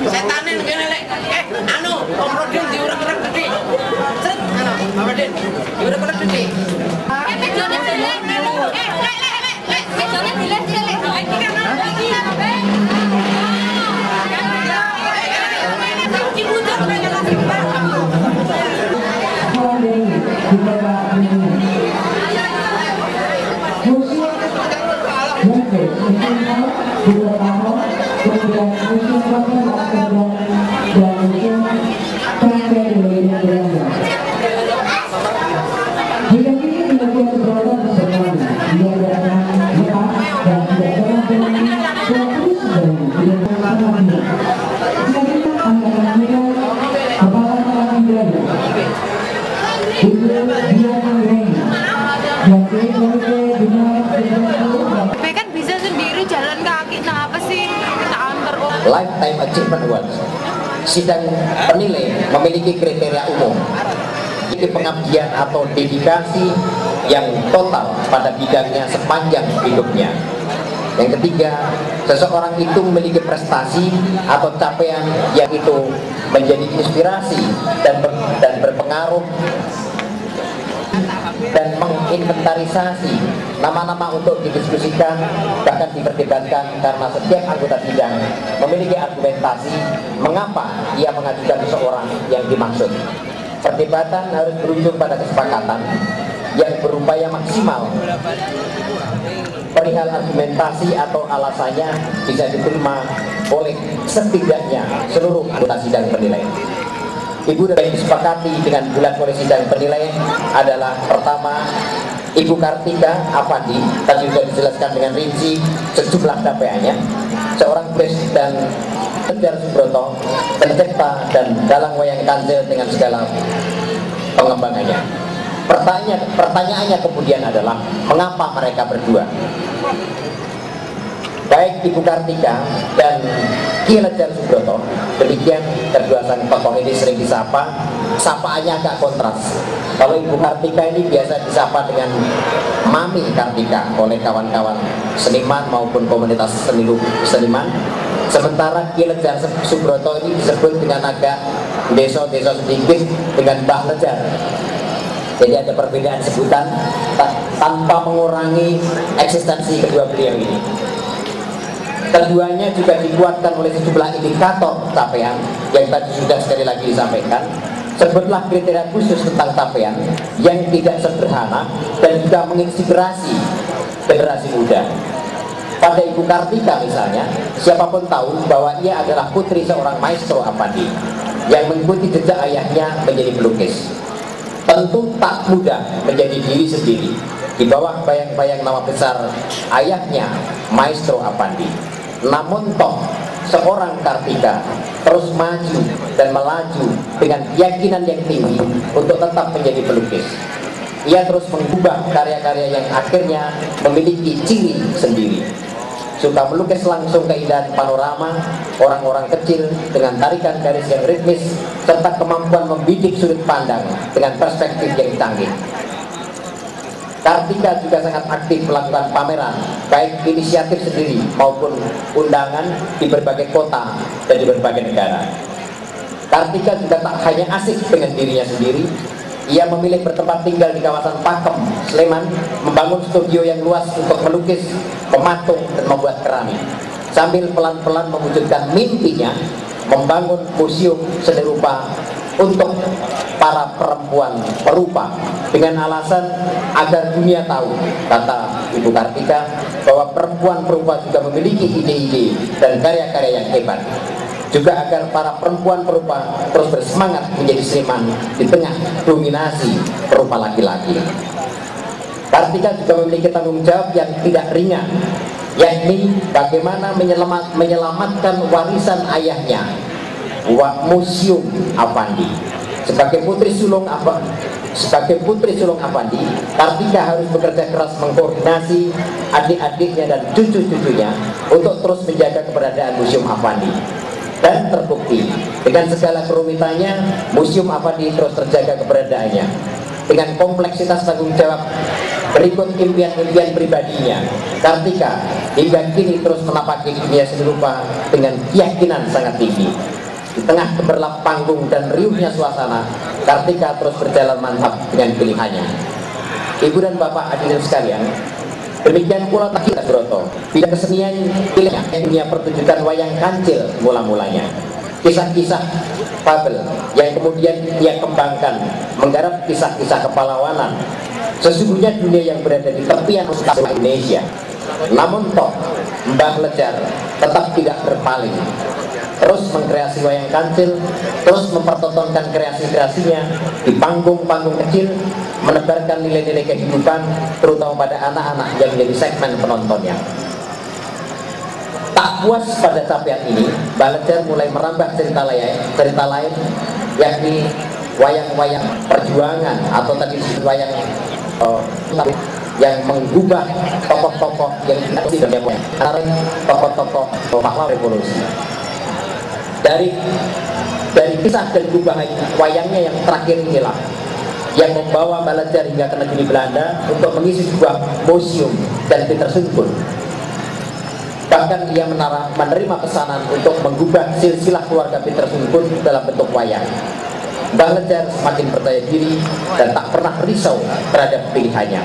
Setanin kene lek. Anu, Omrodin diurek-urek gede. Cet, anu, Bapak Den, diurek-urek gede. Mejone dilek. Lek, mejone dilek lek. Iki kan lagi. Dibutuh kaya lagi. Kan bisa sendiri jalan kaki, nah apa sih kita antar orang. Lifetime Achievement Award. Sidang penilai memiliki kriteria umum, jadi pengabdian atau dedikasi yang total pada bidangnya sepanjang hidupnya. Yang ketiga, seseorang itu memiliki prestasi atau capaian yang itu menjadi inspirasi dan berpengaruh dan menginventarisasi nama-nama untuk didiskusikan, bahkan diperdebatkan, karena setiap anggota sidang memiliki argumentasi mengapa ia mengajukan seseorang yang dimaksud. Perdebatan harus berujung pada kesepakatan yang berupaya maksimal perihal argumentasi atau alasannya bisa diterima oleh setidaknya seluruh anggota sidang penilai. Ibu yang disepakati dengan bulan oleh sidang penilai adalah pertama, Ibu Kartika Avandi, tadi sudah dijelaskan dengan rinci sejumlah capaiannya, seorang dan Ledjar Subroto, pencipta dan dalang wayang kancil dengan segala pengembangannya. Pertanyaannya kemudian adalah mengapa mereka berdua? Baik Ibu Kartika dan Ki Ledjar Subroto, demikian kedua sang tokoh ini sering disapa, sapaannya agak kontras. Kalau Ibu Kartika ini biasa disapa dengan Mami Kartika oleh kawan-kawan seniman maupun komunitas seniman. Sementara Ki Lejar Subroto ini disebut dengan agak desa-desa sedikit dengan Mbah Lejar. Jadi ada perbedaan sebutan tanpa mengurangi eksistensi kedua beliau ini. Keduanya juga dikuatkan oleh sejumlah indikator capaian yang tadi sudah sekali lagi disampaikan. Sebutlah kriteria khusus tentang capaian yang tidak sederhana dan juga menginspirasi generasi muda. Pada Ibu Kartika misalnya, siapapun tahu bahwa ia adalah putri seorang maestro Avandi yang mengikuti jejak ayahnya menjadi pelukis. Tentu tak mudah menjadi diri sendiri di bawah bayang-bayang nama besar ayahnya, Maestro Avandi. Namun toh seorang Kartika terus maju dan melaju dengan keyakinan yang tinggi untuk tetap menjadi pelukis. Ia terus mengubah karya-karya yang akhirnya memiliki ciri sendiri. Suka melukis langsung keindahan panorama, orang-orang kecil dengan tarikan garis yang ritmis, serta kemampuan membidik sudut pandang dengan perspektif yang canggih. Kartika juga sangat aktif melakukan pameran, baik inisiatif sendiri maupun undangan di berbagai kota dan di berbagai negara. Kartika juga tak hanya asik dengan dirinya sendiri, ia memilih bertempat tinggal di kawasan Pakem, Sleman, membangun studio yang luas untuk melukis, mematung, dan membuat keramik. Sambil pelan-pelan mewujudkan mimpinya, membangun museum seni rupa untuk para perempuan perupa dengan alasan agar dunia tahu, kata Ibu Kartika, bahwa perempuan perupa juga memiliki ide-ide dan karya-karya yang hebat. Juga agar para perempuan perupa terus bersemangat menjadi seniman di tengah dominasi perupa laki-laki. Kartika juga memiliki tanggung jawab yang tidak ringan, yakni bagaimana menyelamatkan warisan ayahnya, Museum Avandi. Sebagai putri sulung Avandi, Kartika harus bekerja keras mengkoordinasi adik-adiknya dan cucu-cucunya untuk terus menjaga keberadaan Museum Avandi. Dan terbukti dengan segala kerumitannya, Museum Avandi terus terjaga keberadaannya. Dengan kompleksitas tanggung jawab berikut impian-impian pribadinya, Kartika hingga kini terus menapaki dunia seni rupa dengan keyakinan sangat tinggi. Di tengah gemerlap panggung dan riuhnya suasana, Kartika terus berjalan mantap dengan pilihannya. Ibu dan Bapak hadirin sekalian, demikian pula Ki Subroto, bidang kesenian pilihannya dunia pertunjukan wayang kancil mula-mulanya. Kisah-kisah fabel yang kemudian ia kembangkan menggarap kisah-kisah kepahlawanan. Sesungguhnya dunia yang berada di tepian utara Indonesia. Namun toh Mbah Lejar tetap tidak berpaling, terus mengkreasi wayang kancil, terus mempertontonkan kreasi-kreasinya di panggung-panggung kecil, menebarkan nilai-nilai kehidupan terutama pada anak-anak yang menjadi segmen penontonnya. Tak puas pada capaian ini, Mbah Lejar mulai merambah cerita lain, yakni wayang-wayang perjuangan atau tadi wayang yang mengubah tokoh-tokoh yang tidak tokoh-tokoh pahlawan revolusi. Dari kisah dan gubahan wayangnya yang terakhir inilah yang membawa Mbah Lejar hingga ke negeri Belanda untuk mengisi sebuah museum dan Petersenburg. Bahkan ia menerima pesanan untuk mengubah silsilah keluarga Petersenburg dalam bentuk wayang. Mbah Lejar semakin percaya diri dan tak pernah risau terhadap pilihannya.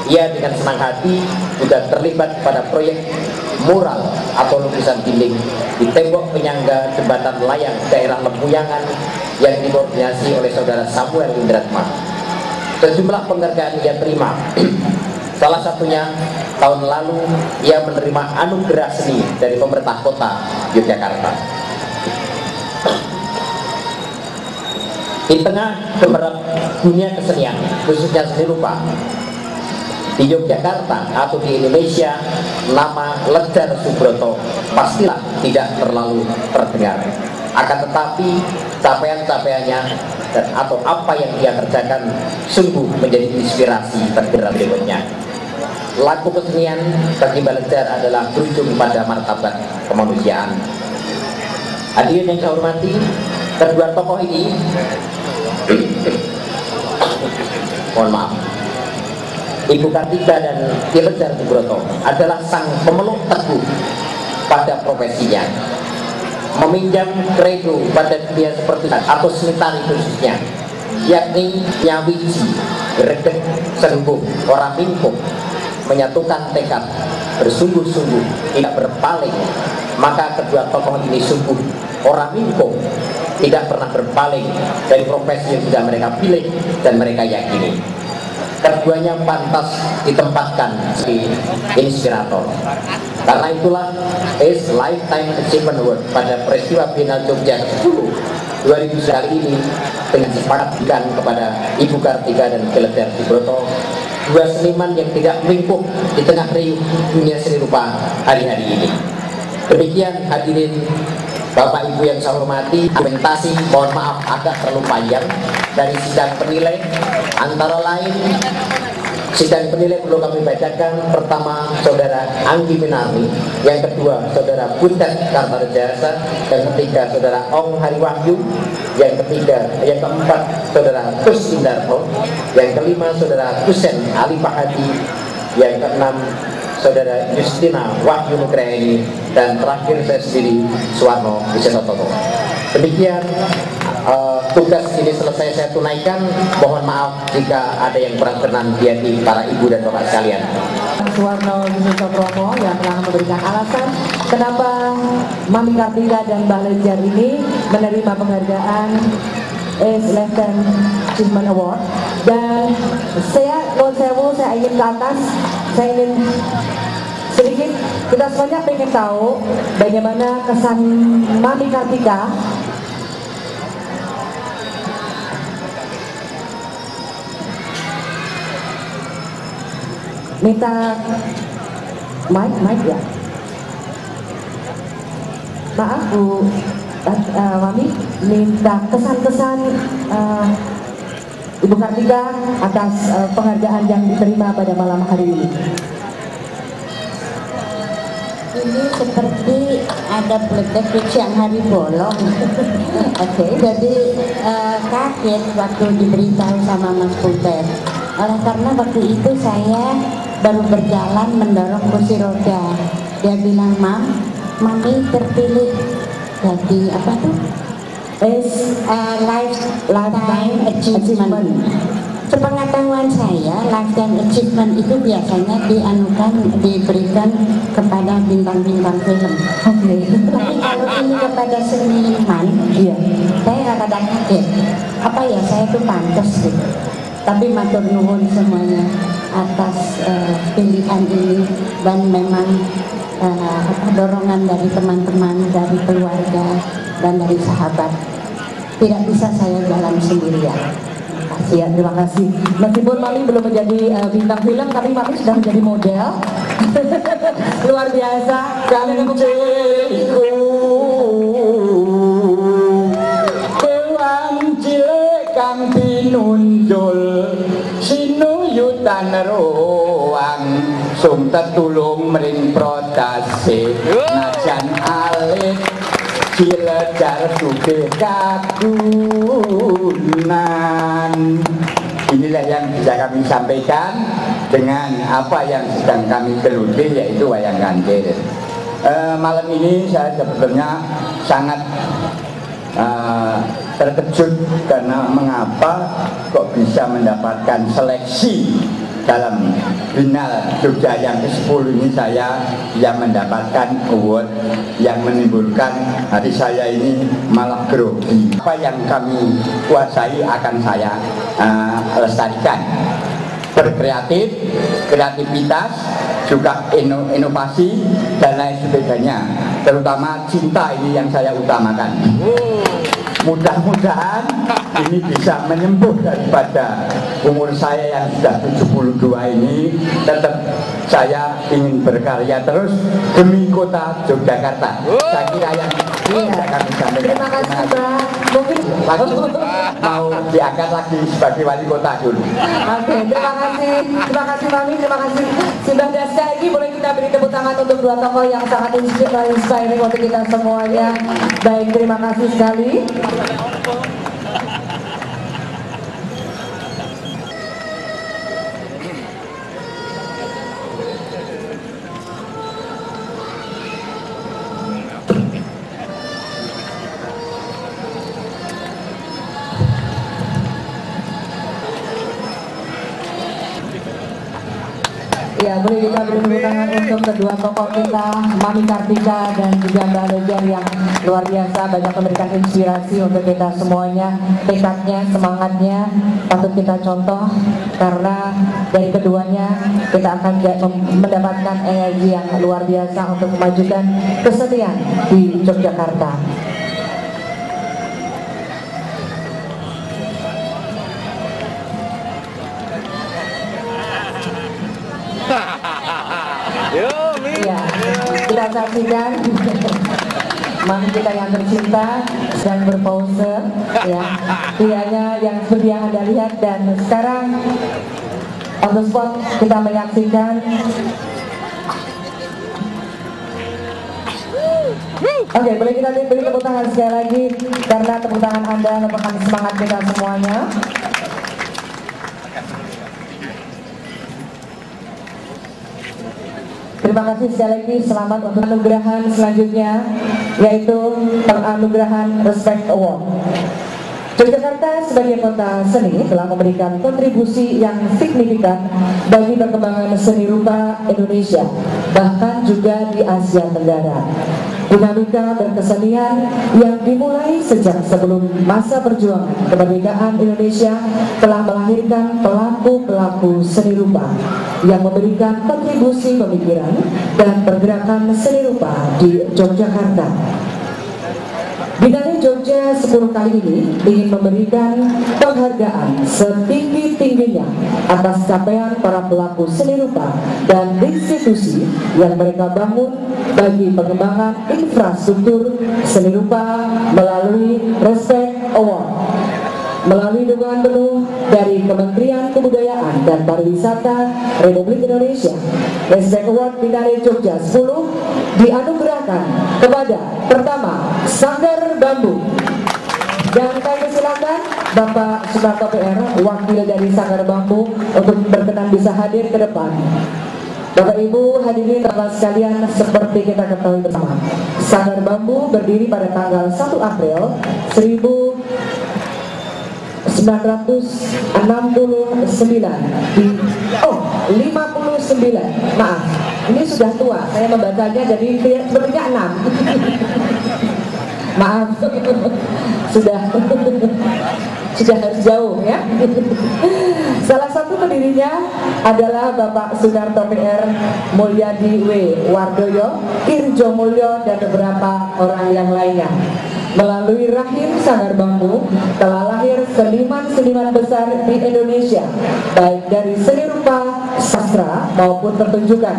Ia dengan senang hati juga terlibat pada proyek mural atau lukisan dinding di tembok penyangga jembatan layang daerah Lempuyangan yang dikoordinasi oleh saudara Samuel Indratma. Sejumlah penghargaan ia terima. Salah satunya tahun lalu ia menerima anugerah seni dari pemerintah kota Yogyakarta. Di tengah gemerlap dunia kesenian, khususnya seni rupa, di Yogyakarta atau di Indonesia, nama Lejar Subroto pastilah tidak terlalu terdengar. Akan tetapi capaian-capaiannya atau apa yang dia kerjakan sungguh menjadi inspirasi tergerak berikutnya. Laku kesenian bagi Mbah Lejar adalah berujung pada martabat kemanusiaan. Hadirin yang saya hormati, kedua tokoh ini mohon maaf, Ibu Kartika dan Ki Lejar Subroto adalah sang pemeluk teguh pada profesinya, meminjam kredo pada dunia seperti atau Smitari khususnya, yakni nyawiji, greget, sembuh, orang mingkup, menyatukan tekad, bersungguh-sungguh, tidak berpaling. Maka kedua tokoh ini sungguh orang mingkup, tidak pernah berpaling dari profesi yang sudah mereka pilih dan mereka yakini. Keduanya pantas ditempatkan di inspirator. Karena itulah is Lifetime Achievement Award pada peristiwa Biennale Jogja 10 2000 kali ini dengan disepakatkan kepada Ibu Kartika dan Geleter Subroto, dua seniman yang tidak melingkup di tengah riuh dunia seni rupa hari-hari ini. Demikian hadirin Bapak Ibu yang saya hormati, argumentasi mohon maaf agak terlalu panjang dari sidang penilai. Antara lain sidang penilai perlu kami bacakan. Pertama Saudara Anggi Minarni, yang kedua Saudara Butet Kartarejasa, yang ketiga Saudara Ong Hariwahyu, yang keempat Saudara Gus Indarto, yang kelima Saudara Kusen Ali Pahadi, yang keenam Saudara Justina Wahyu Nugraini, dan terakhir saya sendiri Suwarno Wisenotono. Demikian tugas ini selesai saya tunaikan. Mohon maaf jika ada yang kurang berkenan di hati para ibu dan bapak sekalian. Suwarno Wisenotono yang telah memberikan alasan kenapa Mami Kartika dan Mbah Lenjar ini menerima penghargaan Lifetime Achievement Award. Dan saya ingin ke atas, saya ingin sedikit, kita semuanya pengen tahu bagaimana kesan Mami Kartika minta mic ya. Maaf Bu Mami, minta kesan-kesan Ibu Kartika atas penghargaan yang diterima pada malam hari ini. Ini seperti ada peledak di siang hari bolong. Oke, jadi kaget waktu diberitahu sama Mas Putet. Oleh karena waktu itu saya baru berjalan mendorong kursi roda. Dia bilang, Mami terpilih jadi apa tuh? Lifetime Achievement. Sepengetahuan saya, Lifetime Achievement itu biasanya diberikan kepada bintang-bintang film. Tapi kalau ini kepada seniman, saya kadang kaget. Apa ya, saya tuh pantas gitu. Tapi matur nuwun semuanya atas pilihan ini, dan memang dorongan dari teman-teman, dari keluarga, dan dari sahabat. Tidak bisa saya jalan sendirian. Ya, terima kasih. Meskipun Mami belum menjadi bintang film, tapi Mami sudah menjadi model. Luar biasa. Kewan cilik kang pinunjul sinuyutan roang sung tetulung mring protase najan alit Cilejar sugih kagunan. Inilah yang bisa kami sampaikan dengan apa yang sedang kami geluti, yaitu wayang kancil. Malam ini saya sebetulnya sangat terkejut karena mengapa kok bisa mendapatkan seleksi dalam Biennale Jogja yang ke-10 ini. Saya yang mendapatkan award yang menimbulkan hati saya ini malah grogi. Apa yang kami kuasai akan saya lestarikan. Berkreatif, kreativitas, juga inovasi dan lain sebagainya. Terutama cinta ini yang saya utamakan. Mudah-mudahan ini bisa menyembuh daripada umur saya yang sudah 72 ini. Tetap saya ingin berkarya terus demi kota Yogyakarta. Saya kira yang bisa kami sampaikan. Terima kasih Mbak. Mungkin mau diangkat lagi sebagai wali kota dulu. Oke, terima kasih Mami, terima kasih. Sudah sekali lagi boleh kita beri tepuk tangan untuk dua tokoh yang sangat inspiring untuk kita semuanya. Baik, terima kasih sekali. kita beri tepuk tangan untuk kedua tokoh kita, Mami Kartika dan juga Mbak Lejar yang luar biasa banyak memberikan inspirasi untuk kita semuanya. Tekadnya, semangatnya patut kita contoh karena dari keduanya kita akan mendapatkan energi yang luar biasa untuk memajukan kesenian di Yogyakarta. Ya, kita saksikan mami kita yang tercinta sedang berpose, ya, dianya yang seperti yang Anda lihat. Dan sekarang on the spot kita menyaksikan Oke, boleh kita beri tepuk tangan sekali lagi karena tepuk tangan Anda merupakan semangat kita semuanya. Terima kasih sekali lagi, selamat untuk penganugerahan selanjutnya, yaitu penganugerahan Respect Award. Yogyakarta sebagai kota seni telah memberikan kontribusi yang signifikan bagi perkembangan seni rupa Indonesia, bahkan juga di Asia Tenggara. Dinamika berkesenian yang dimulai sejak sebelum masa perjuangan kemerdekaan Indonesia telah melahirkan pelaku-pelaku seni rupa yang memberikan kontribusi pemikiran dan pergerakan seni rupa di Yogyakarta. Biennale Jogja 10 kali ini ingin memberikan penghargaan setinggi-tingginya atas capaian para pelaku seni rupa dan institusi yang mereka bangun bagi pengembangan infrastruktur seni rupa melalui Respect Award. Melalui dukungan penuh dari Kementerian Kebudayaan dan Pariwisata Republik Indonesia, Respect Award Biennale Jogja 10 dianugerahkan kepada pertama Sanggar Bambu. Dan kami silakan Bapak Sunarto PR, wakil dari Sanggar Bambu, untuk berkenan bisa hadir ke depan. Bapak Ibu hadirin teman sekalian, seperti kita ketahui bersama, Sanggar Bambu berdiri pada tanggal 1 April 59, maaf, ini sudah tua, saya membacanya jadi sepertinya 6. Maaf, sudah harus jauh ya. Salah satu pendirinya adalah Bapak Sunarto PR, Mulyadi W. Wardoyo, Irjo Mulyo, dan beberapa orang yang lainnya. Melalui rahim Sanggar Bambu telah lahir seniman-seniman besar di Indonesia, baik dari seni rupa, sastra maupun pertunjukan.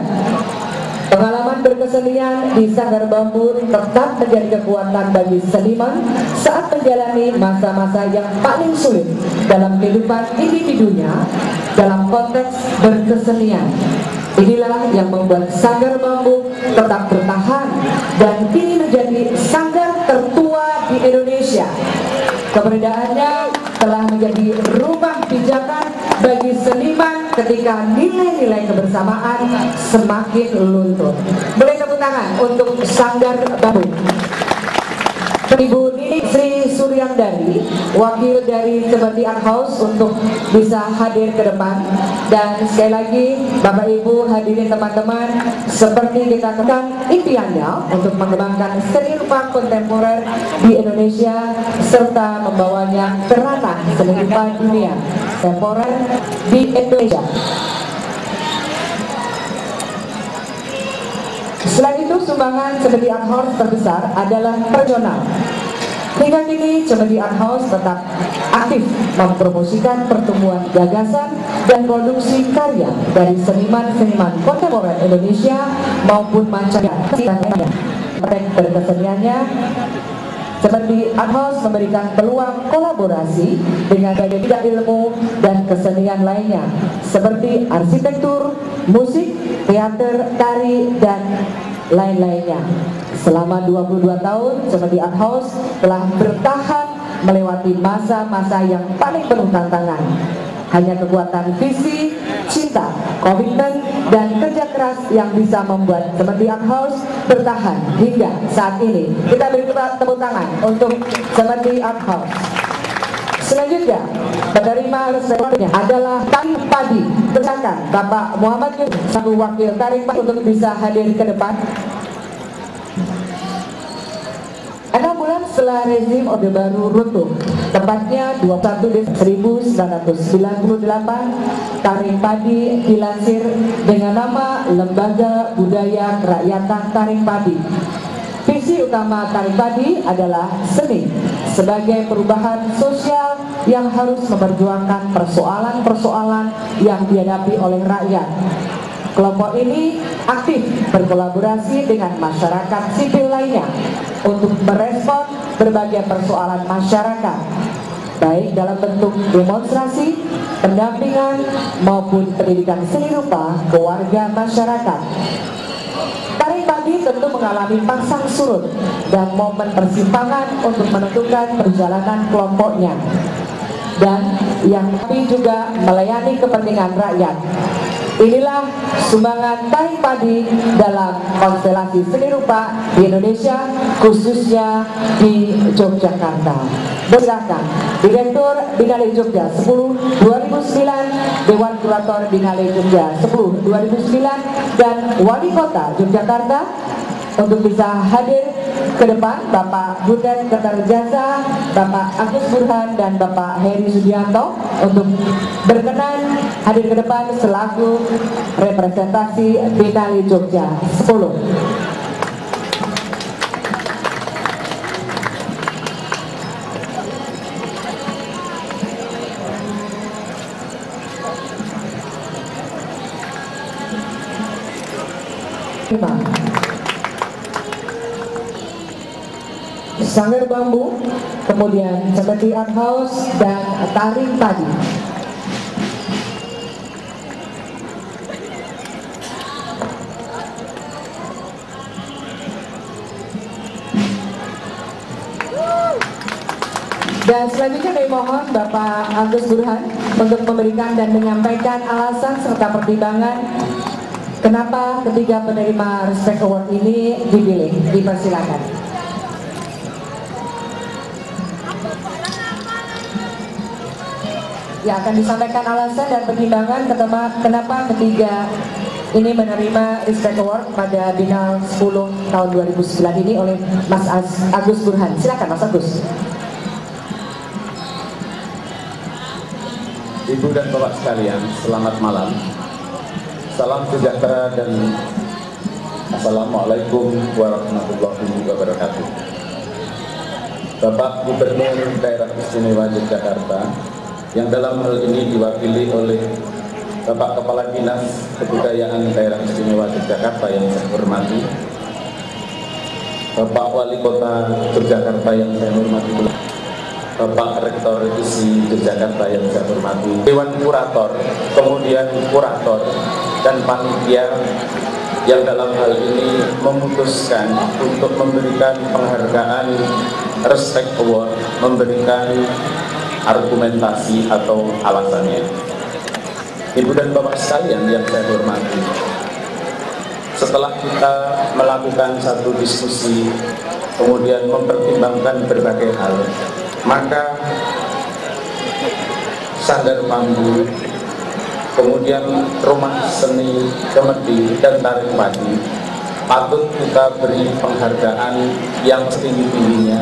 Pengalaman berkesenian di Sanggar Bambu tetap menjadi kekuatan bagi seniman saat menjalani masa-masa yang paling sulit dalam kehidupan individunya dalam konteks berkesenian. Inilah yang membuat Sanggar Bambu tetap bertahan dan kini menjadi sanggar tertua di Indonesia. Keberadaannya telah menjadi rumah pijakan bagi seniman ketika nilai-nilai kebersamaan semakin luntur. Boleh tepuk tangan untuk Sanggar Bambu. Ibu Nini Sri Suryandari, wakil dari Seperti Art House, untuk bisa hadir ke depan. Dan sekali lagi Bapak Ibu hadirin teman-teman, seperti kita katakan impiannya untuk mengembangkan seni rupa kontemporer di Indonesia serta membawanya ke ranah seni rupa dunia kontemporer di Indonesia. Selain itu, sumbangan Cemeti Art House terbesar adalah personal. Hingga kini Cemeti Art House tetap aktif mempromosikan pertumbuhan gagasan dan produksi karya dari seniman-seniman kontemporer Indonesia maupun mancanegara. Berkeseniannya, Cemeti Art House memberikan peluang kolaborasi dengan berbagai bidang ilmu dan kesenian lainnya seperti arsitektur, musik, teater, tari, dan lain-lainnya. Selama 22 tahun, Cemeti Art House telah bertahan melewati masa-masa yang paling penuh tantangan. Hanya kekuatan visi, cinta, komitmen, dan kerja keras yang bisa membuat Cemeti Art House bertahan hingga saat ini. Kita beri tepuk tangan untuk Cemeti Art House. Selanjutnya, penerima resepnya adalah Tarik Padi. Silakan Bapak Muhammad Yusuf, satu wakil Tarik Padi untuk bisa hadir ke depan. 6 bulan setelah rezim Orde Baru runtuh, tepatnya 21 Desember 1998, Taring Padi dilansir dengan nama Lembaga Budaya Kerakyatan Taring Padi. Visi utama Taring Padi adalah seni sebagai perubahan sosial yang harus memperjuangkan persoalan-persoalan yang dihadapi oleh rakyat. Kelompok ini aktif berkolaborasi dengan masyarakat sipil lainnya untuk merespon berbagai persoalan masyarakat, baik dalam bentuk demonstrasi, pendampingan, maupun pendidikan seni rupa ke warga masyarakat. Taring Padi tentu mengalami pasang surut dan momen persimpangan untuk menentukan perjalanan kelompoknya, dan yang tapi juga melayani kepentingan rakyat. Inilah sumbangan Taring Padi dalam konstelasi seni rupa di Indonesia, khususnya di Yogyakarta. Silakan Direktur Binale Jogja 10 2009, Dewan Kurator Binale Jogja 10 2009, dan Wali Kota Yogyakarta untuk bisa hadir ke depan. Bapak Butet Kertajasa, Bapak Agus Burhan, dan Bapak Heri Sudianto untuk berkenan hadir ke depan selaku representasi Binale Jogja 10. Sanggar Bambu, kemudian seperti Art House dan Taring Padi. Dan selanjutnya kami mohon Bapak Agus Burhan untuk memberikan dan menyampaikan alasan serta pertimbangan kenapa ketiga penerima Respect Award ini dipilih. Dipersilakan. Ya, akan disampaikan alasan dan pertimbangan kenapa ketiga ini menerima Respect Award pada Binal 10 tahun 2009 ini oleh Mas Agus Burhan. Silakan Mas Agus. Ibu dan Bapak sekalian, selamat malam. Salam sejahtera dan Assalamualaikum warahmatullahi wabarakatuh. Bapak Gubernur Daerah Istimewa Yogyakarta, yang dalam hal ini diwakili oleh Bapak Kepala Dinas Kebudayaan Daerah Istimewa Yogyakarta yang saya hormati, Bapak Wali Kota Yogyakarta yang saya hormati, Bapak Rektor ISI Yogyakarta yang saya hormati, Dewan Kurator, kemudian Kurator dan Panitia yang dalam hal ini memutuskan untuk memberikan penghargaan Respect Award, memberikan argumentasi atau alasannya. Ibu dan Bapak sekalian yang saya hormati, setelah kita melakukan satu diskusi, kemudian mempertimbangkan berbagai hal, maka Sanggar Bambu, kemudian Rumah Seni Kemedi dan Taring Padi patut kita beri penghargaan yang setinggi-tingginya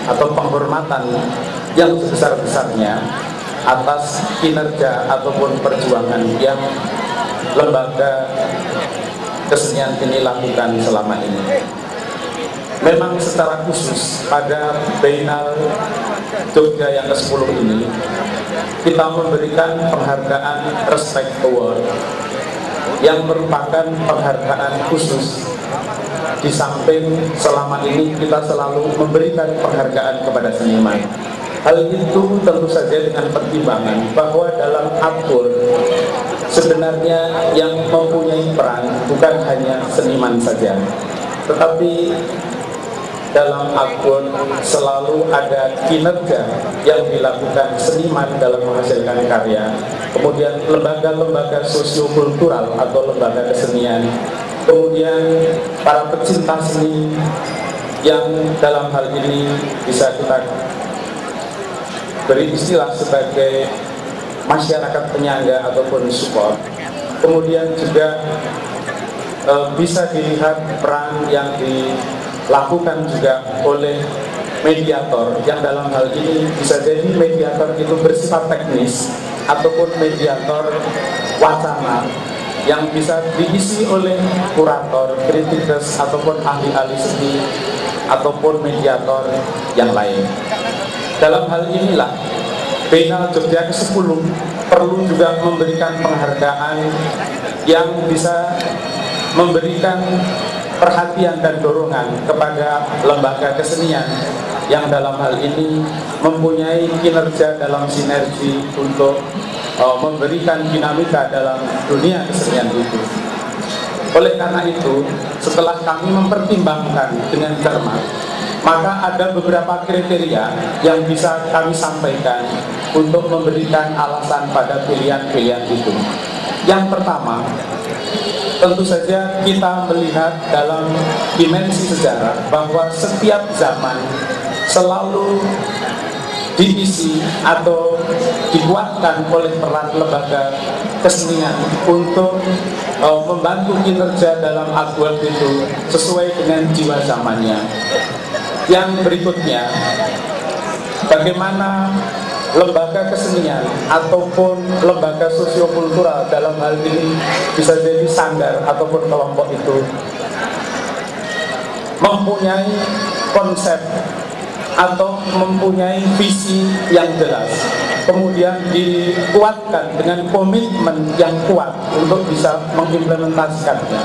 atau penghormatan yang sebesar-besarnya atas kinerja ataupun perjuangan yang lembaga kesenian ini lakukan selama ini. Memang secara khusus pada Binal Jogja yang ke-10 ini kita memberikan penghargaan Respect Award yang merupakan penghargaan khusus. Di samping selama ini kita selalu memberikan penghargaan kepada seniman. Hal itu tentu saja dengan pertimbangan bahwa dalam akun sebenarnya yang mempunyai peran bukan hanya seniman saja, tetapi dalam akun selalu ada kinerja yang dilakukan seniman dalam menghasilkan karya, kemudian lembaga-lembaga sosiokultural atau lembaga kesenian, kemudian para pecinta seni yang dalam hal ini bisa kita beri istilah sebagai masyarakat penyangga ataupun support. Kemudian juga bisa dilihat peran yang dilakukan juga oleh mediator, yang dalam hal ini bisa jadi mediator itu bersifat teknis ataupun mediator wacana yang bisa diisi oleh kurator, kritikus ataupun ahli-ahli seni ataupun mediator yang lain. Dalam hal inilah Biennale Jogja ke-10 perlu juga memberikan penghargaan yang bisa memberikan perhatian dan dorongan kepada lembaga kesenian yang dalam hal ini mempunyai kinerja dalam sinergi untuk memberikan dinamika dalam dunia kesenian itu. Oleh karena itu, setelah kami mempertimbangkan dengan cermat, maka ada beberapa kriteria yang bisa kami sampaikan untuk memberikan alasan pada pilihan-pilihan itu. Yang pertama, tentu saja kita melihat dalam dimensi sejarah bahwa setiap zaman selalu diisi atau dikuatkan oleh peran lembaga kesenian untuk membantu kinerja dalam aktual itu sesuai dengan jiwa zamannya. Yang berikutnya, bagaimana lembaga kesenian ataupun lembaga sosiokultural dalam hal ini bisa jadi sanggar ataupun kelompok itu mempunyai konsep atau mempunyai visi yang jelas, kemudian dikuatkan dengan komitmen yang kuat untuk bisa mengimplementasikannya.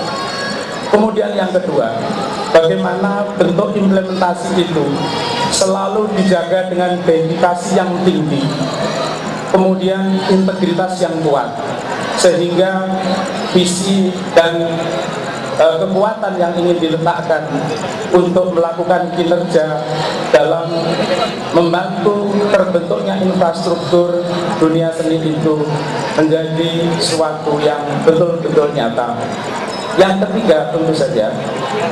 Kemudian yang kedua, bagaimana bentuk implementasi itu selalu dijaga dengan dedikasi yang tinggi, kemudian integritas yang kuat, sehingga visi dan kekuatan yang ingin diletakkan untuk melakukan kinerja dalam membantu terbentuknya infrastruktur dunia seni itu menjadi suatu yang betul-betul nyata. Yang ketiga, tentu saja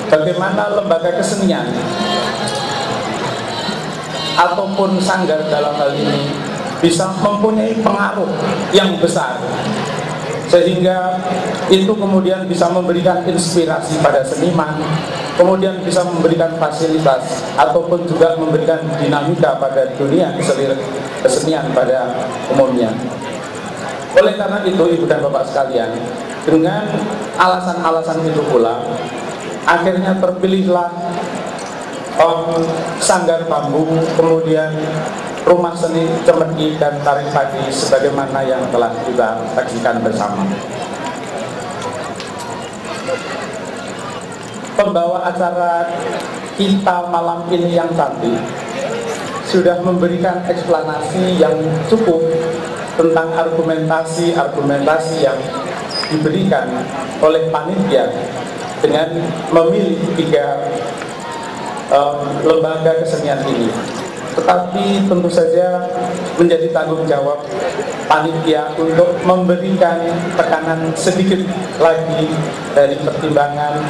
bagaimana lembaga kesenian ataupun sanggar dalam hal ini bisa mempunyai pengaruh yang besar, sehingga itu kemudian bisa memberikan inspirasi pada seniman, kemudian bisa memberikan fasilitas ataupun juga memberikan dinamika pada dunia kesenian pada umumnya. Oleh karena itu, Ibu dan Bapak sekalian, dengan alasan-alasan itu pula akhirnya terpilihlah Sanggar Bambu, kemudian Rumah Seni Cemeti dan Tarik Padi sebagaimana yang telah kita saksikan bersama. Pembawa acara kita malam ini yang cantik sudah memberikan eksplanasi yang cukup tentang argumentasi yang diberikan oleh panitia dengan memilih 3 lembaga kesenian ini. Tetapi tentu saja menjadi tanggung jawab panitia untuk memberikan tekanan sedikit lagi dari pertimbangan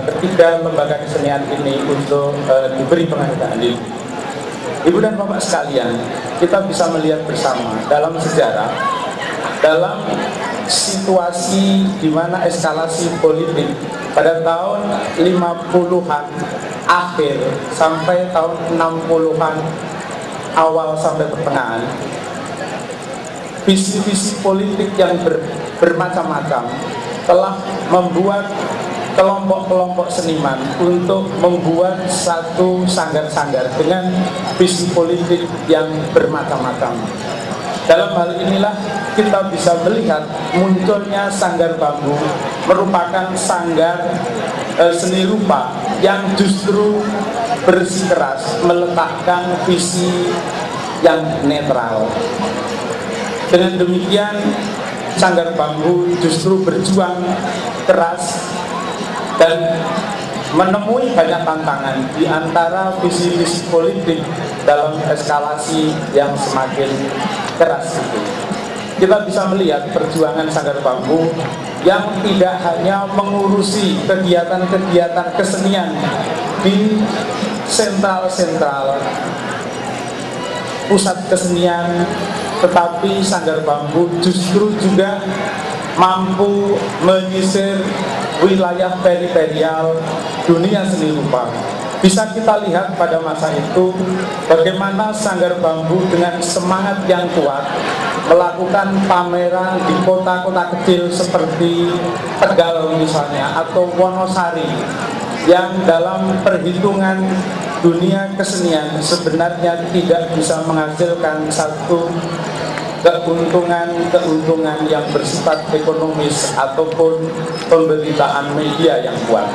ketiga lembaga kesenian ini untuk diberi penghargaan ini. Ibu dan Bapak sekalian, kita bisa melihat bersama dalam sejarah, dalam situasi di mana eskalasi politik pada tahun 50-an akhir sampai tahun 60-an awal sampai pertengahan, visi-visi politik yang bermacam-macam telah membuat kelompok-kelompok seniman untuk membuat satu sanggar-sanggar dengan visi politik yang bermacam-macam. Dalam hal inilah kita bisa melihat munculnya Sanggar Bambu merupakan sanggar seni rupa yang justru bersikeras meletakkan visi yang netral. Dengan demikian Sanggar Bambu justru berjuang keras dan menemui banyak tantangan di antara visi-visi politik dalam eskalasi yang semakin keras itu. Kita bisa melihat perjuangan Sanggar Bambu yang tidak hanya mengurusi kegiatan-kegiatan kesenian di sentral-sentral pusat kesenian, tetapi Sanggar Bambu justru juga mampu menyisir wilayah periferial dunia seni rupa. Bisa kita lihat pada masa itu bagaimana Sanggar Bambu dengan semangat yang kuat melakukan pameran di kota-kota kecil seperti Tegal misalnya atau Wonosari, yang dalam perhitungan dunia kesenian sebenarnya tidak bisa menghasilkan satu keuntungan yang bersifat ekonomis ataupun pemberitaan media yang kuat.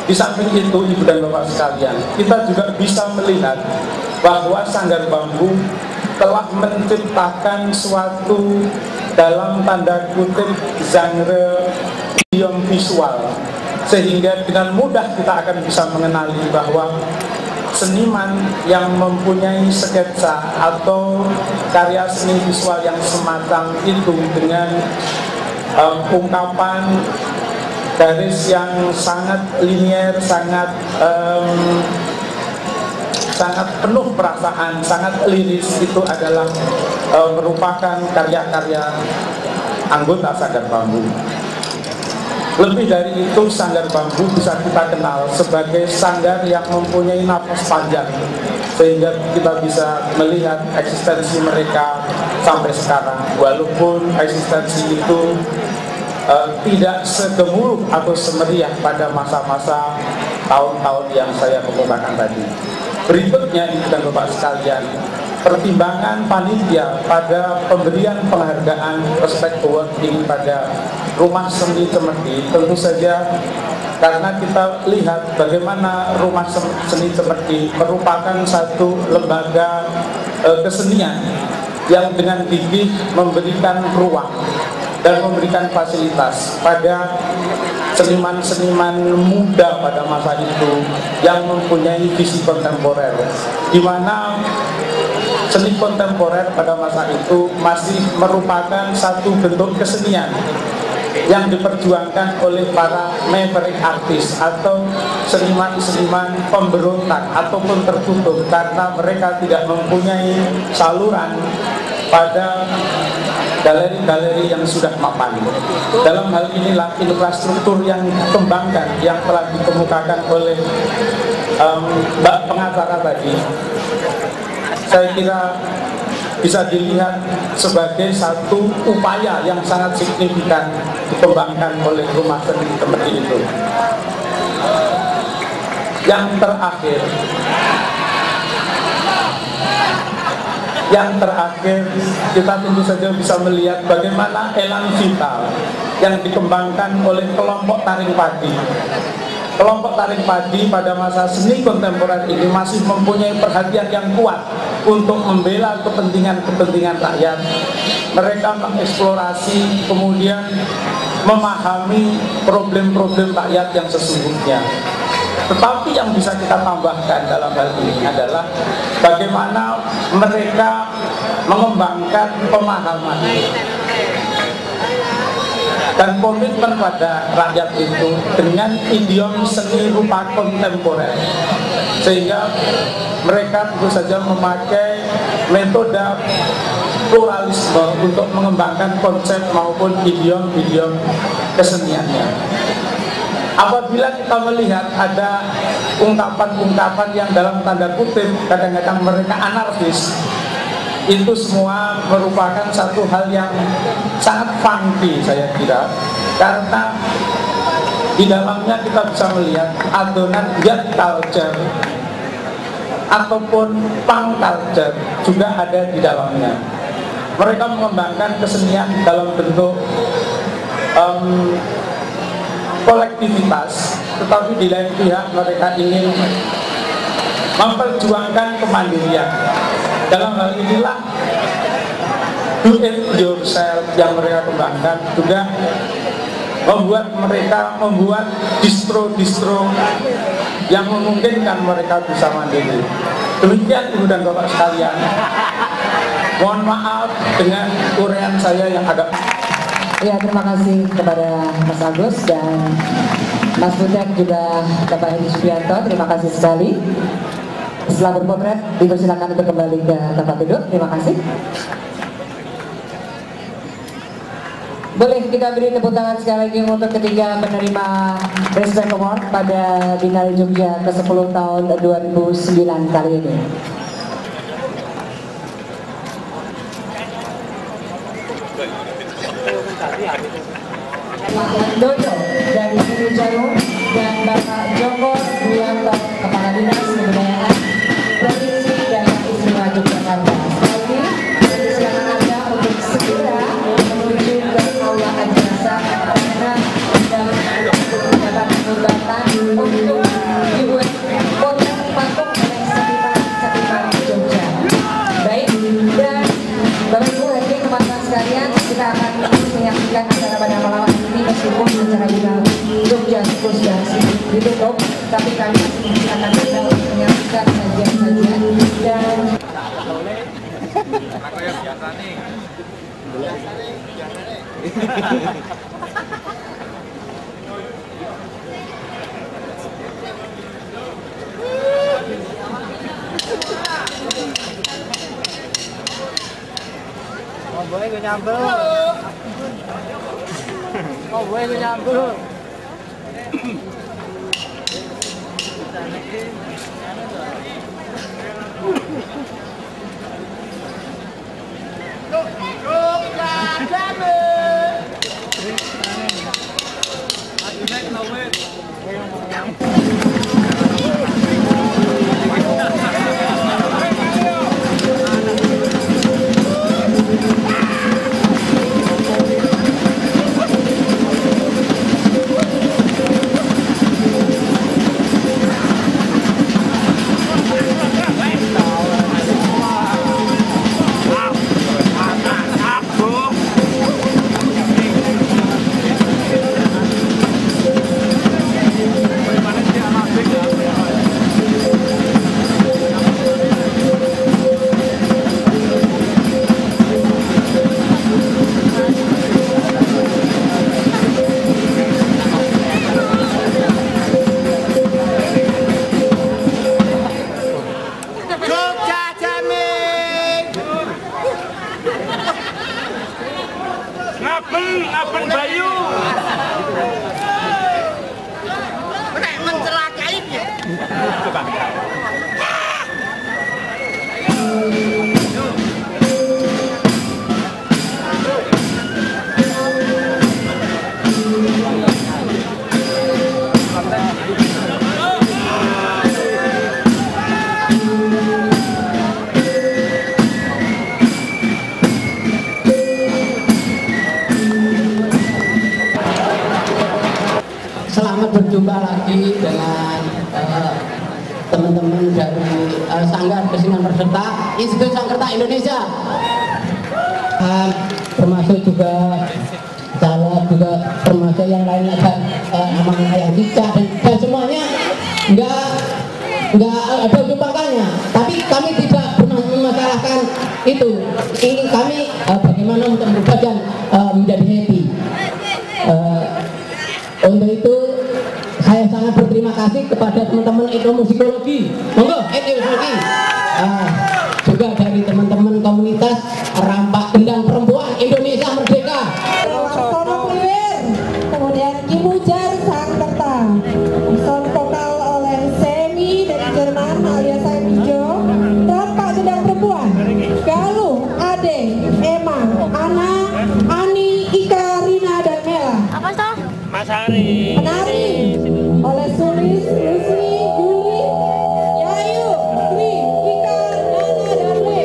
Di samping itu, Ibu dan Bapak sekalian, kita juga bisa melihat bahwa Sanggar Bambu telah menciptakan suatu dalam tanda kutip genre idiom visual, sehingga dengan mudah kita akan bisa mengenali bahwa seniman yang mempunyai sketsa atau karya seni visual yang semacam itu dengan ungkapan garis yang sangat linier, sangat penuh perasaan, sangat liris, itu adalah merupakan karya-karya anggota Sanggar Bambu. Lebih dari itu, Sanggar Bambu bisa kita kenal sebagai sanggar yang mempunyai nafas panjang, sehingga kita bisa melihat eksistensi mereka sampai sekarang, walaupun eksistensi itu tidak segemuruh atau semeriah pada masa-masa tahun-tahun yang saya kemukakan tadi. Berikutnya, Ibu dan Bapak sekalian, pertimbangan panitia pada pemberian penghargaan Respect Award ini pada Rumah Seni Cemeti tentu saja karena kita lihat bagaimana Rumah Seni Cemeti merupakan satu lembaga kesenian yang dengan gigih memberikan ruang dan memberikan fasilitas pada seniman-seniman muda pada masa itu yang mempunyai visi kontemporer, di mana seni kontemporer pada masa itu masih merupakan satu bentuk kesenian yang diperjuangkan oleh para maverick artis atau seniman-seniman pemberontak ataupun tertutup karena mereka tidak mempunyai saluran pada galeri-galeri yang sudah mapan. Dalam hal inilah infrastruktur yang dikembangkan yang telah dikemukakan oleh Mbak pengacara tadi, saya kira bisa dilihat sebagai satu upaya yang sangat signifikan dikembangkan oleh Rumah Seni Cemeti itu. Yang terakhir, kita tentu saja bisa melihat bagaimana elan vital yang dikembangkan oleh kelompok taring padi. Kelompok taring padi pada masa seni kontemporer ini masih mempunyai perhatian yang kuat untuk membela kepentingan-kepentingan rakyat. Mereka mengeksplorasi, kemudian memahami problem-problem rakyat yang sesungguhnya. Tetapi yang bisa kita tambahkan dalam hal ini adalah bagaimana mereka mengembangkan pemahaman dan komitmen pada rakyat itu dengan idiom seni rupa kontemporer, sehingga mereka tentu saja memakai metode pluralisme untuk mengembangkan konsep maupun idiom-idiom keseniannya. Apabila kita melihat ada ungkapan-ungkapan yang dalam tanda kutip kadang-kadang mereka anarkis, itu semua merupakan satu hal yang sangat funky saya kira, karena di dalamnya kita bisa melihat adonan youth culture ataupun punk culture juga ada di dalamnya. Mereka mengembangkan kesenian dalam bentuk kolektivitas, tetapi di lain pihak mereka ingin memperjuangkan kemandirian. Dalam hal inilah do it yourself yang mereka kembangkan juga membuat distro-distro yang memungkinkan mereka bisa mandiri. Demikian Ibu dan Bapak sekalian, mohon maaf dengan uraian saya yang agak. Ya, terima kasih kepada Mas Agus dan Mas Butek juga Bapak Hedi Supriyanto, terima kasih sekali. Setelah berpotret, dipersilakan untuk kembali ke tempat duduk. Terima kasih. Boleh kita beri tepuk tangan sekali lagi untuk ketiga penerima Respect Award pada Biennale Jogja ke-10 tahun 2009 kali ini. Dojo dari Sini Jarum dan Bapak Joko Duyanto, Kepala Dinas Kebudayaan Provinsi Daerah Istimewa Yogyakarta. Sekali lagi, silakan Anda untuk segera menuju ke Aula Adjasa karena dapat kesempatan untuk dibuat potret patung oleh seniman Jogja. Baik, dan Bapak Ibu hadirin teman-teman sekalian, kita akan menyaksikan acara pada malam ini meskipun secara final Jogja sudah ditutup, tapi kami akan bisa menyaksikan sajian-sajian dan Oh boleh gue nyambel. Oh boleh gue nyambel. Ngapel Bayu. Nek mencelakai dia. Coba. Selamat berjumpa lagi dengan teman-teman dari Sanggar Kesenian Peserta Institut Sangkerta Indonesia, termasuk juga saya juga termasuk yang lain ada Amang Ayah Cica dan semuanya nggak ada ujung pangkalnya, tapi kami tidak pernah memasalahkan itu. Ini kami bagaimana untuk berubah dan menjadi happy. Untuk itu saya sangat berterima kasih kepada teman-teman etnomusikologi, monggo etnomusikologi, juga dari teman-teman komunitas Rampak Gendang Perempuan Indonesia Merdeka. Laksono Priwer, kemudian Kimujar Sangkerta, sound vokal oleh Semi dari Jerman alias Semijo, Rampak Gendang Perempuan, Galuh, Ade, Emma, Ana, Ani, Ika, Rina, dan Mela. Apa toh? Mas Hari. Penari oleh Sulis, Lucy, Juli, Yayu, Tri, Ika, Nana, dan Le.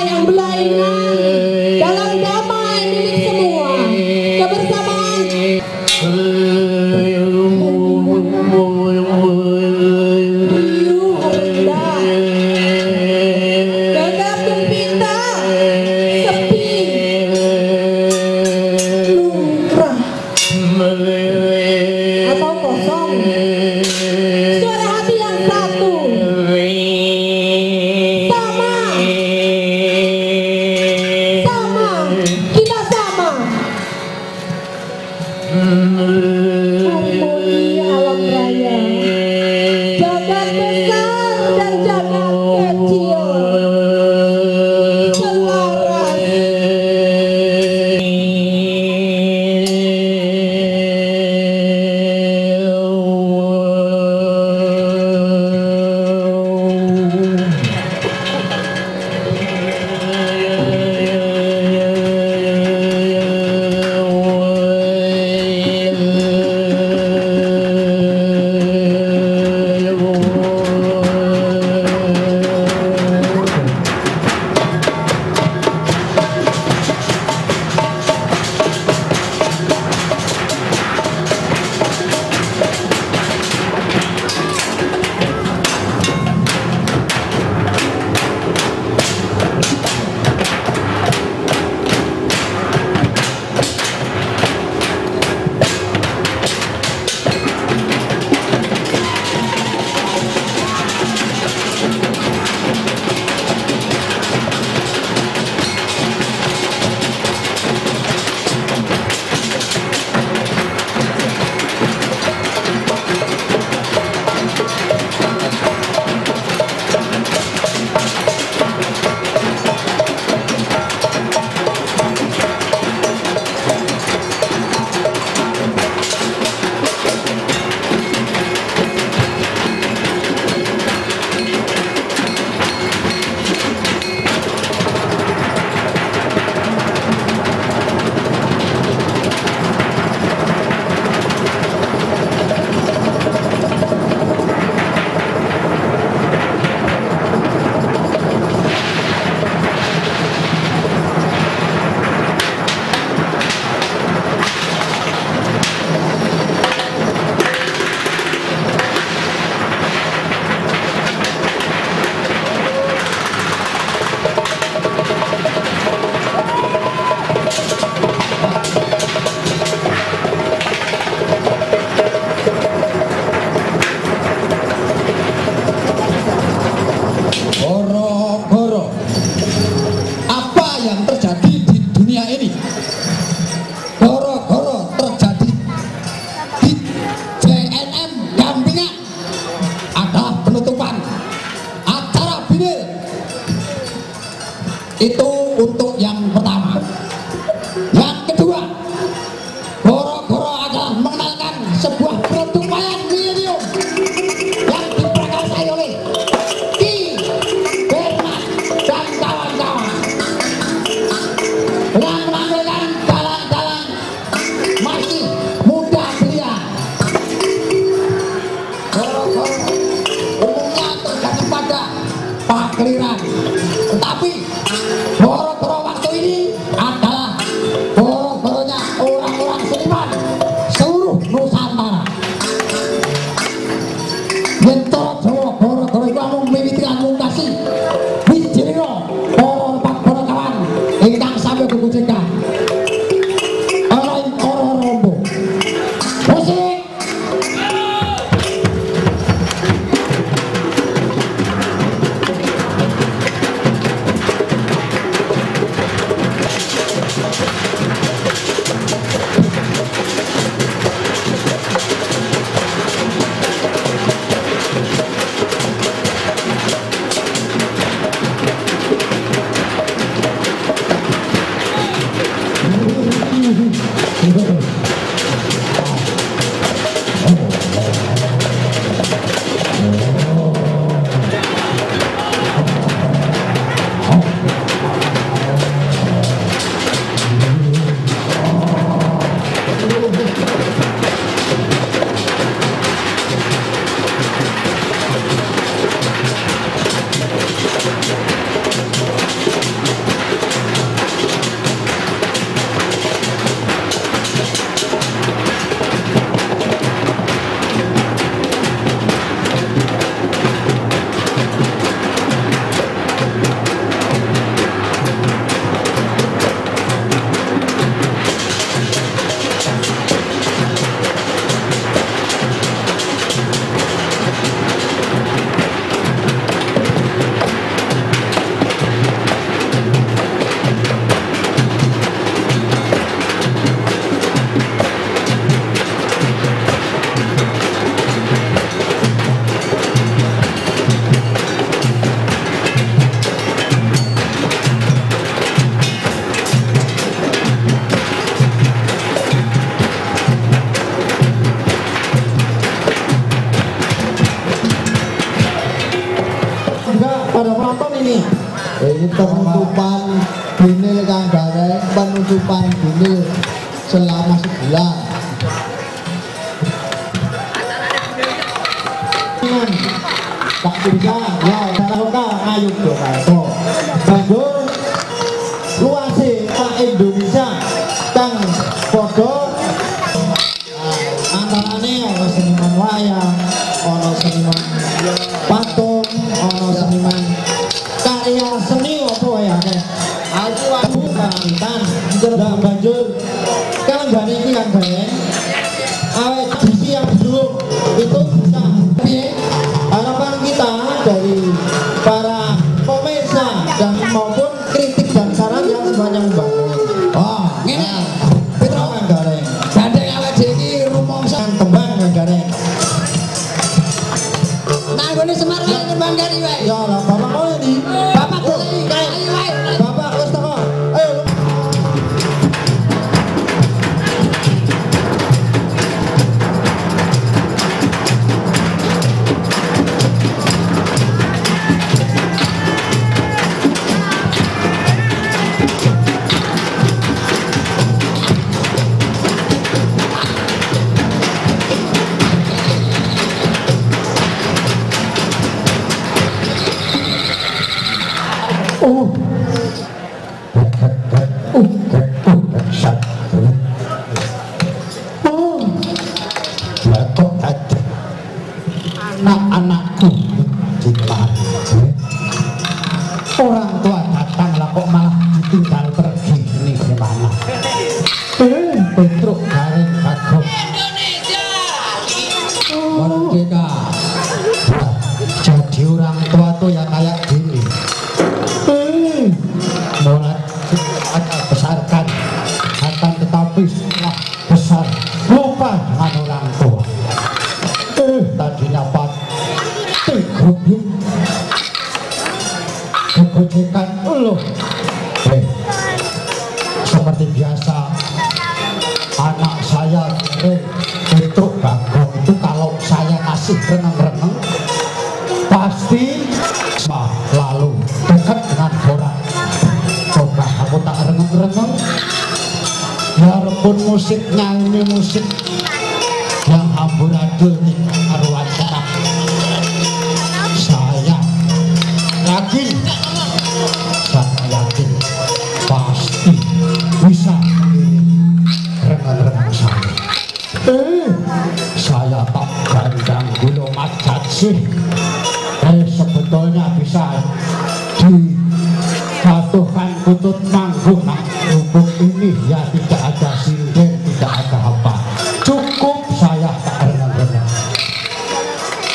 yang berlainan dalam damai milik semua. Kebersamaan gagap gempita, sepi, lumrah atau kosong. Suara hati yang satu, sama, kita sama. Harmoni alam raya, jagat besar dan jagat kecil, selaras. Boro-boro apa yang terjadi di dunia ini, boro-boro terjadi di JNM Gampingan adalah penutupan acara binil. Itu untuk yang pertama. Yang kedua, boro-boro adalah mengenalkan sebuah produk wayang milenium yang diprakarsai oleh dan kawan-kawan dengan menampilkan dalang-dalang masih muda belia. Boro-boro umumnya terjadi pada pakliran, tetapi boro-boro waktu ini adalah boro-boronya orang-orang seniman seluruh Nusantara. Yentoro Jawa boro-boro itu mimitikan mungkasi Wijiro boro kawan ingkang sampai kukuceka orang rombo musik. binil kang gareng penutupan binil selama sebulan. Tak bisa ya cara ayo Jakarta banjur luase Pak Indonesia kang padha antarane ana seniman wayang, ana seniman patung, ana seniman karya seni apa wae akeh. Aku kantan dan banjur kanggane iki kan bareng awet disi yang dulu itu bisa harapan kita dari para pemirsa dan maupun kritik dan saran yang semuanya membangun. Oh, ini Petro Manggareng. Gandeng awak dhewe iki rumangsa tembang Manggareng. Nanggone Semar wae tembang kari wae. Ya lah, Bapak mau ini. Bapak goleki ayo wae. Bapak wis teko. Ayo. Anak-anakku dipanggil orang tua datang lah kok malah ditinggal pergi ini gimana? Petruk garing kagum Indonesia Merdeka. Jadi orang tua tuh ya kayak gini, mulai akan besarkan akan tetapi setelah besar lupa dengan orang tua. Tadinya pati gubuk kegojekan loh. Seperti biasa anak saya Petruk Bagong itu kalau saya kasih renang-renang pasti lalu dekat dengan orang. Coba aku tak renang-renang walaupun musiknya ini musik yang amburadul nih karuan tengah. Saya yakin pasti bisa renang-renang saya. Saya tak gandang gula macet sih. Sebetulnya bisa dijatuhkan kutut manggung lubuk ini ya, tidak ada sinden, tidak ada apa. Cukup saya tak renang-renang.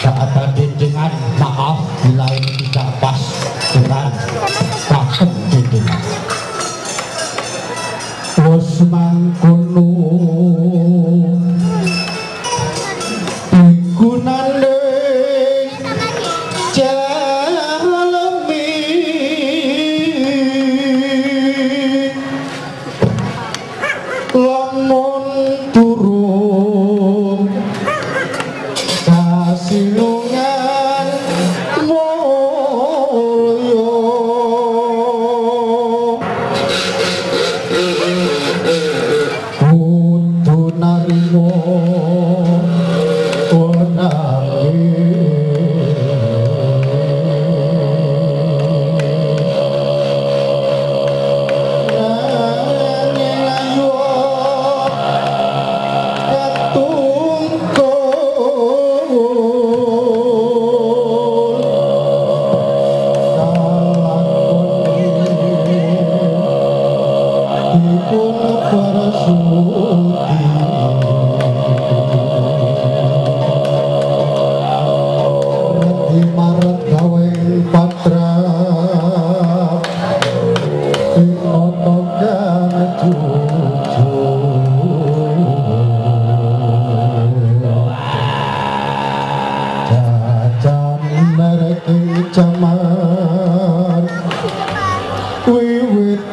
Tak ada dindingan, maaf bila ini tidak pas dengan pakem dindingan. Wes mangkono digunane jalemi lamun turun kasilungan mulya kudu narimo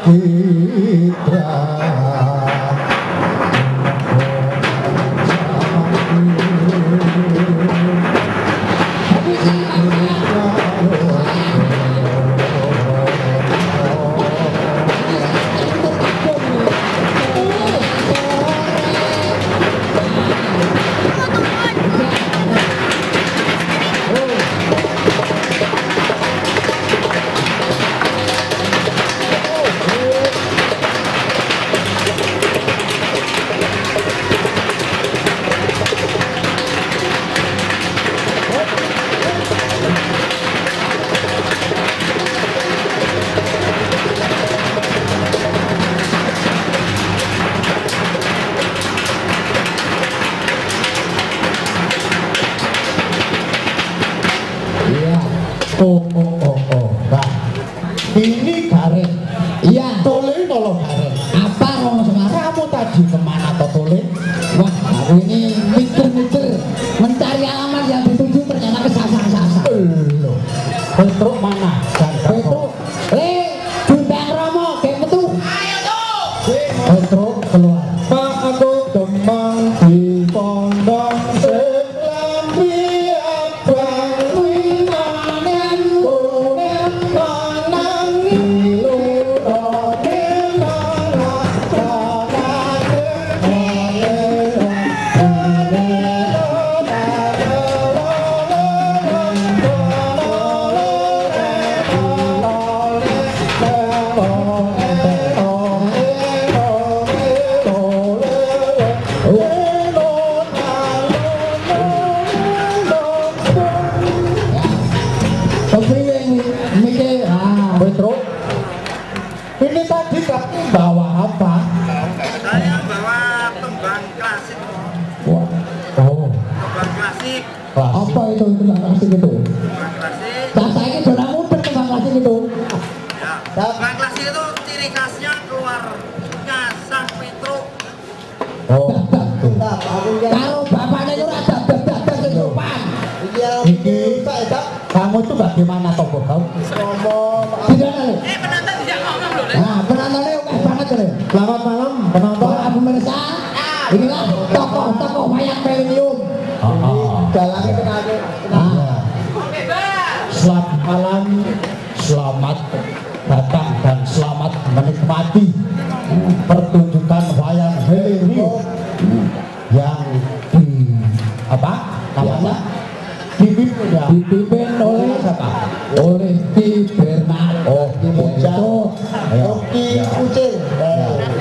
Di Nolo Bareng. Apa Romo Semar? Kamu tadi kemana Totole? Wah, aku ini mikir-mikir mencari alamat yang dituju ternyata kesasar-sasar. Loh, Petruk mana? Petruk, Bintang Romo, kayak betul. Ayo tuh. Petruk keluar. Pak aku demang di pondok selambi abang wimanen kunen manang ilu roden anak ini tadi kamu bawa apa? Saya bawa tembang klasik. Wah, oh, Tembang klasik. apa itu tembang klasik itu? Tembang klasik. Saya ini sudah muter tembang klasik itu. Ya. Tembang klasik itu ciri khasnya keluarnya Sang Petruk. Oh, kalau bapaknya itu rada dadak kesurupan. Iya. Kamu tuh bagaimana tokoh kamu? Ngomong. Penonton tidak ngomong loh. Nah, penontonnya oke banget loh. Selamat malam penonton pemirsa. Inilah tokoh-tokoh wayang premium. Dalangnya kenalnya. Selamat malam, selamat datang dan selamat menikmati pertunjukan wayang premium yang di apa namanya? Dipimpin oleh siapa? Oleh Ki Bernard. Oh, Ki Bernard. Ki Ucil.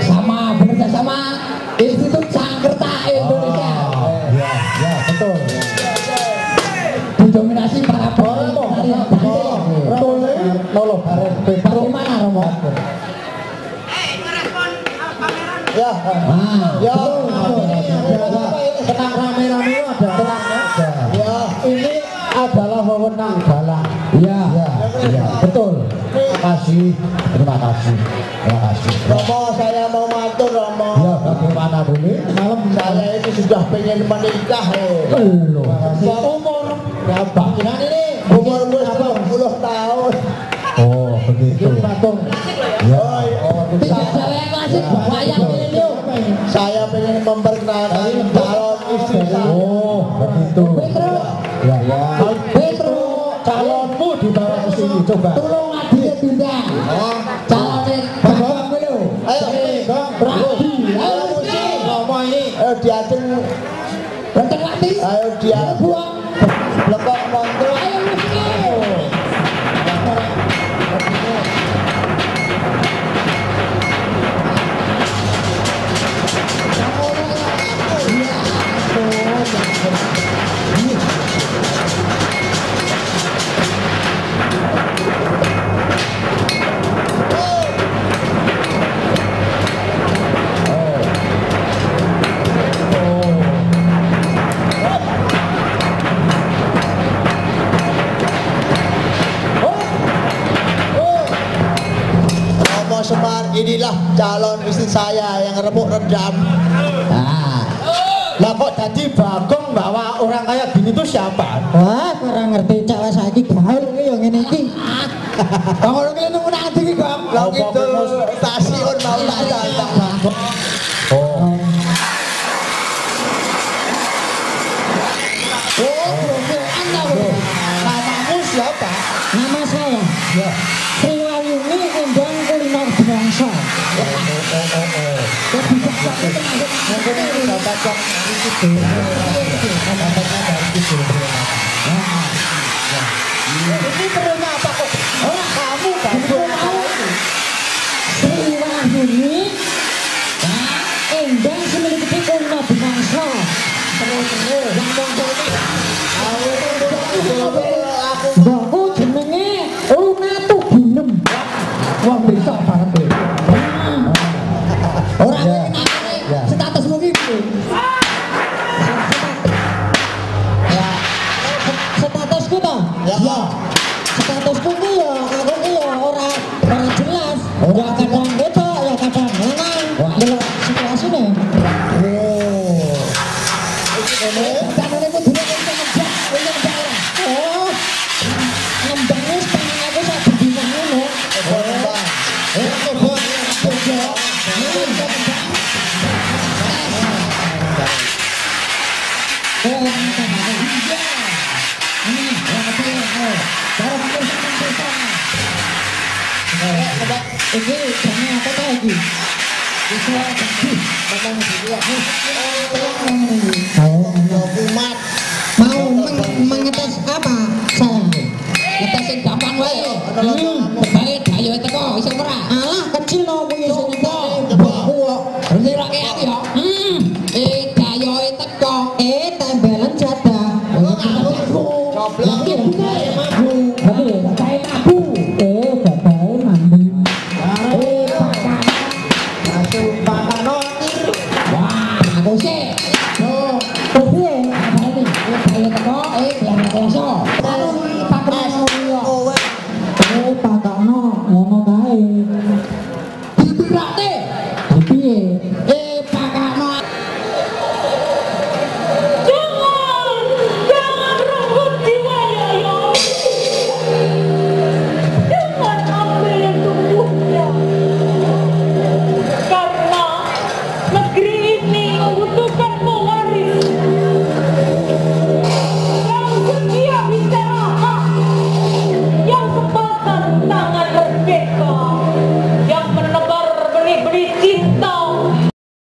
Sama bekerja sama Institut Sangkerta Indonesia. Ya, betul. Didominasi para Romo. Nolo Bareng. Bagaimana Romo? Ngerespon pameran. Ya, ya. Tenang rame-rame ada. Ya, ini adalah wewenang dalang. Iya, ya, betul. Terima kasih. Romo, saya mau matur Romo. Ya, bagaimana dulu? Malam saya itu sudah pengen menikah. Belum. Umur berapa? Ini umur 10 tahun. Oh, begitu. Ya, tidak salah yang klasik. Wayang milenium. Saya pengen memperkenalkan calon istri saya. Oh, begitu. Ya. Petruk, calonmu dibawa ke sini coba. Tolong adiknya bintang. Calonnya Bang Milo. Ayo, Rabi. Ayo, ngomong ini. Ayo diatur. Renteng latih. Ayo dia buang. Lekok montor. Ayo Rizky. Semar, inilah calon istri saya yang remuk redam. Lah kok tadi Bagong bawa orang kayak gini tuh siapa? Wah, kurang ngerti cewek saiki gaul iki yo ngene iki. Bang ngono ki nemu nang ndi ki, Bang? Lah gitu stasiun mau tak datang, Bang. Oh. Namamu siapa? Nama saya. Ya. Sriwayuni Endang Kuliner Bangsa. Ini perlunya apa kok? Orang kamu Sriwayuni Endang memiliki kuliner bangsa. Mbakku jenenge Lunatu Binem. Wah bisa banget deh. Orang ini statusmu gitu. Statusku toh? Ya. Statusku Ini ternyata lagi. Mau mengetes apa? Saya ngetesin gampang wae. Balik ayo teko iso ora? Alah kecil lo punya sing ngetes. Berarti ra kayak ya. Dayo teko. Tembelan jadah. Goblok iki mabuk. Kayak mabuk. Babae mandi. Wah, aku sih. Yang menebar benih-benih cinta